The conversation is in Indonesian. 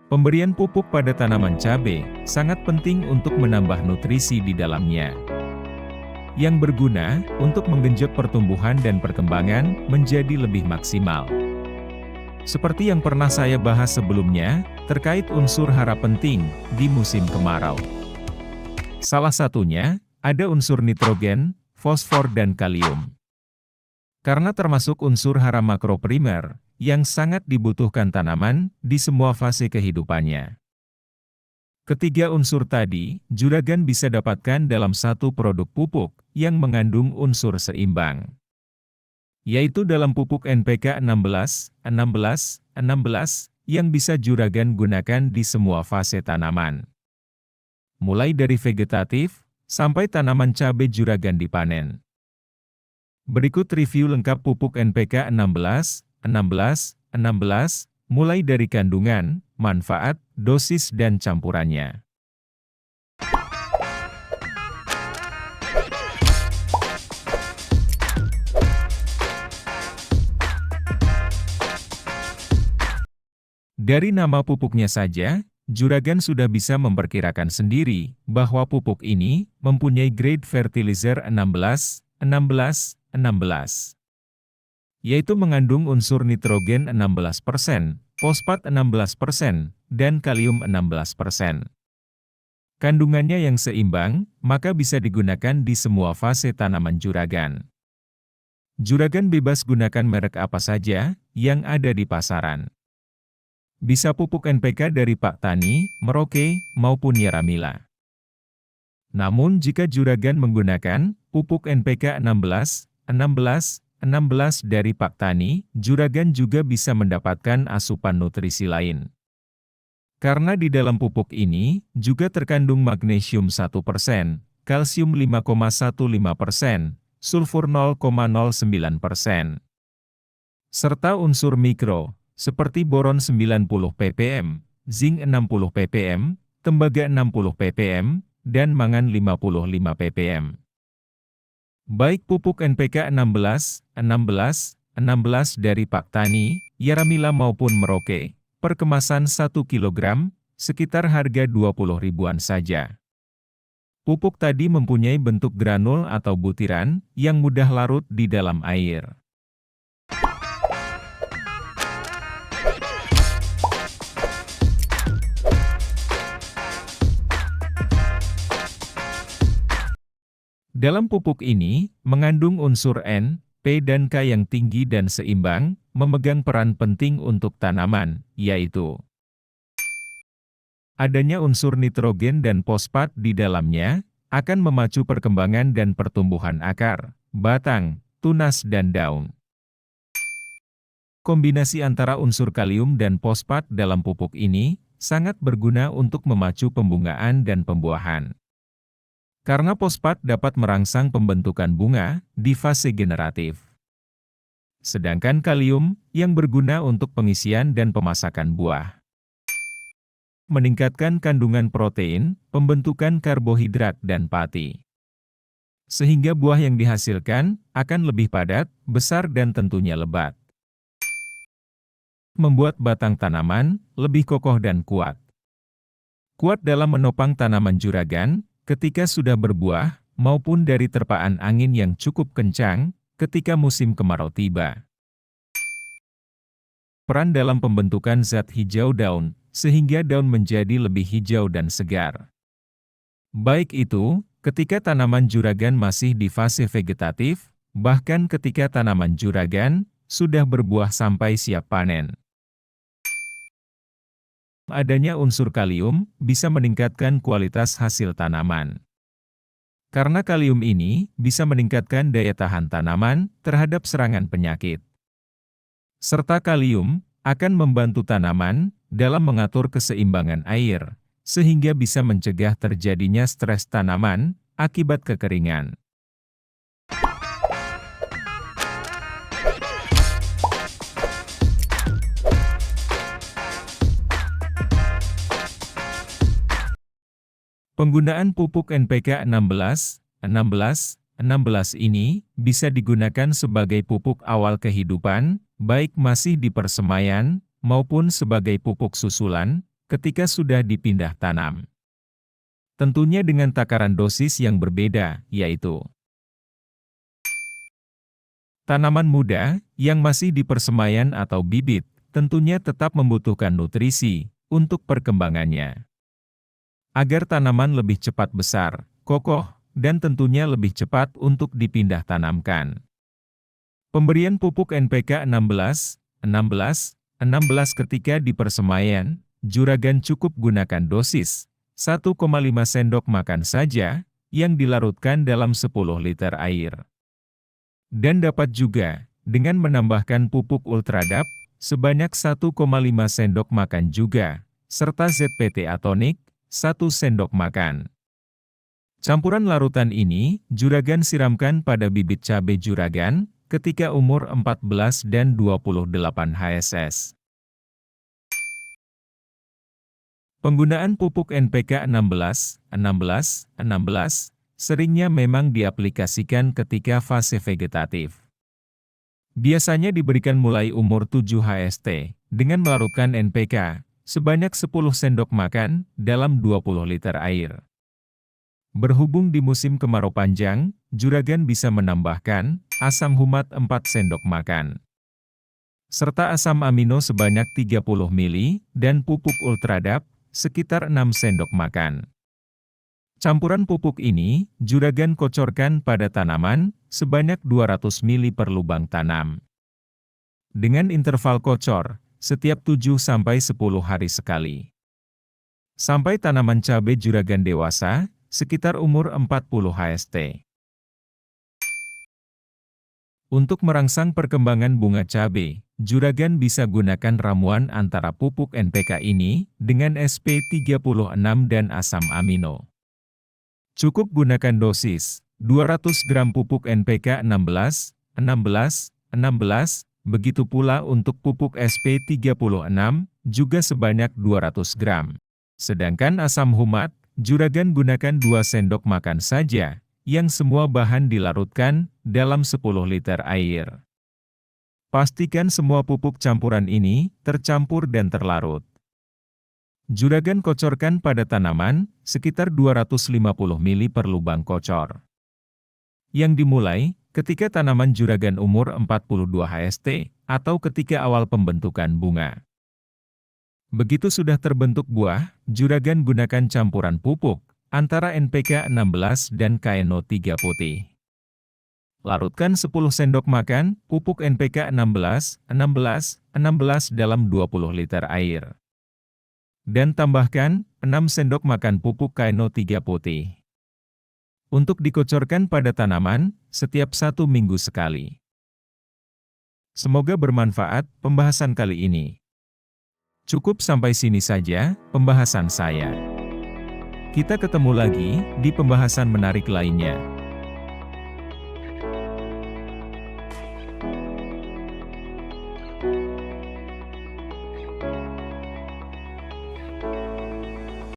Pemberian pupuk pada tanaman cabai sangat penting untuk menambah nutrisi di dalamnya, yang berguna untuk menggenjot pertumbuhan dan perkembangan menjadi lebih maksimal. Seperti yang pernah saya bahas sebelumnya, terkait unsur hara penting di musim kemarau. Salah satunya, ada unsur nitrogen, fosfor dan kalium. Karena termasuk unsur hara makroprimer, yang sangat dibutuhkan tanaman di semua fase kehidupannya. Ketiga unsur tadi, juragan bisa dapatkan dalam satu produk pupuk yang mengandung unsur seimbang, yaitu dalam pupuk NPK 16, 16, 16, yang bisa juragan gunakan di semua fase tanaman. Mulai dari vegetatif, sampai tanaman cabai juragan dipanen. Berikut review lengkap pupuk NPK 16, 16, 16, mulai dari kandungan, manfaat, dosis dan campurannya. Dari nama pupuknya saja, juragan sudah bisa memperkirakan sendiri bahwa pupuk ini mempunyai grade fertilizer 16, 16, 16. Yaitu mengandung unsur nitrogen 16%, fosfat 16%, dan kalium 16%. Kandungannya yang seimbang, maka bisa digunakan di semua fase tanaman juragan. Juragan bebas gunakan merek apa saja yang ada di pasaran. Bisa pupuk NPK dari Pak Tani, Merauke, maupun Yaramila. Namun jika juragan menggunakan pupuk NPK 16, 16, 16 dari Pak Tani, juragan juga bisa mendapatkan asupan nutrisi lain. Karena di dalam pupuk ini juga terkandung magnesium 1%, kalsium 5,15%, sulfur 0,09%, serta unsur mikro, seperti boron 90 ppm, zinc 60 ppm, tembaga 60 ppm, dan mangan 55 ppm. Baik pupuk NPK 16, 16, 16 dari Pak Tani, Yaramila maupun Merauke, per kemasan 1 kg, sekitar harga 20 ribuan saja. Pupuk tadi mempunyai bentuk granul atau butiran, yang mudah larut di dalam air. Dalam pupuk ini, mengandung unsur N, P dan K yang tinggi dan seimbang, memegang peran penting untuk tanaman, yaitu adanya unsur nitrogen dan fosfat di dalamnya, akan memacu perkembangan dan pertumbuhan akar, batang, tunas dan daun. Kombinasi antara unsur kalium dan fosfat dalam pupuk ini, sangat berguna untuk memacu pembungaan dan pembuahan. Karena fosfat dapat merangsang pembentukan bunga di fase generatif. Sedangkan kalium yang berguna untuk pengisian dan pemasakan buah. Meningkatkan kandungan protein, pembentukan karbohidrat dan pati. Sehingga buah yang dihasilkan akan lebih padat, besar dan tentunya lebat. Membuat batang tanaman lebih kokoh dan kuat. Kuat dalam menopang tanaman juragan ketika sudah berbuah, maupun dari terpaan angin yang cukup kencang, ketika musim kemarau tiba. Peran dalam pembentukan zat hijau daun, sehingga daun menjadi lebih hijau dan segar. Baik itu, ketika tanaman juragan masih di fase vegetatif, bahkan ketika tanaman juragan sudah berbuah sampai siap panen. Adanya unsur kalium bisa meningkatkan kualitas hasil tanaman. Karena kalium ini bisa meningkatkan daya tahan tanaman terhadap serangan penyakit. Serta kalium akan membantu tanaman dalam mengatur keseimbangan air, sehingga bisa mencegah terjadinya stres tanaman akibat kekeringan. Penggunaan pupuk NPK 16, 16, 16 ini bisa digunakan sebagai pupuk awal kehidupan, baik masih di persemaian, maupun sebagai pupuk susulan, ketika sudah dipindah tanam. Tentunya dengan takaran dosis yang berbeda, yaitu tanaman muda, yang masih di persemaian atau bibit, tentunya tetap membutuhkan nutrisi untuk perkembangannya. Agar tanaman lebih cepat besar, kokoh, dan tentunya lebih cepat untuk dipindah tanamkan. Pemberian pupuk NPK 16, 16, 16 ketika di persemaian, juragan cukup gunakan dosis 1,5 sendok makan saja, yang dilarutkan dalam 10 liter air. Dan dapat juga, dengan menambahkan pupuk Ultradap, sebanyak 1,5 sendok makan juga, serta ZPT Atonik, 1 sendok makan. Campuran larutan ini, juragan siramkan pada bibit cabai juragan, ketika umur 14 dan 28 HSS. Penggunaan pupuk NPK 16, 16, 16, seringnya memang diaplikasikan ketika fase vegetatif. Biasanya diberikan mulai umur 7 HST, dengan melarutkan NPK, sebanyak 10 sendok makan, dalam 20 liter air. Berhubung di musim kemarau panjang, juragan bisa menambahkan asam humat 4 sendok makan. Serta asam amino sebanyak 30 ml, dan pupuk Ultradap, sekitar 6 sendok makan. Campuran pupuk ini, juragan kocorkan pada tanaman, sebanyak 200 ml per lubang tanam. Dengan interval kocor, setiap 7-10 hari sekali. Sampai tanaman cabai juragan dewasa, sekitar umur 40 HST. Untuk merangsang perkembangan bunga cabai, juragan bisa gunakan ramuan antara pupuk NPK ini, dengan SP36 dan asam amino. Cukup gunakan dosis, 200 gram pupuk NPK 16, 16, 16, begitu pula untuk pupuk SP36, juga sebanyak 200 gram. Sedangkan asam humat, juragan gunakan 2 sendok makan saja, yang semua bahan dilarutkan dalam 10 liter air. Pastikan semua pupuk campuran ini tercampur dan terlarut. Juragan kocorkan pada tanaman, sekitar 250 ml per lubang kocor. Yang dimulai, ketika tanaman juragan umur 42 HST, atau ketika awal pembentukan bunga. Begitu sudah terbentuk buah, juragan gunakan campuran pupuk, antara NPK 16 dan KNO3 putih. Larutkan 10 sendok makan, pupuk NPK 16, 16, 16 dalam 20 liter air. Dan tambahkan, 6 sendok makan pupuk KNO3 putih. Untuk dikocorkan pada tanaman, setiap 1 minggu sekali. Semoga bermanfaat pembahasan kali ini. Cukup sampai sini saja pembahasan saya. Kita ketemu lagi di pembahasan menarik lainnya.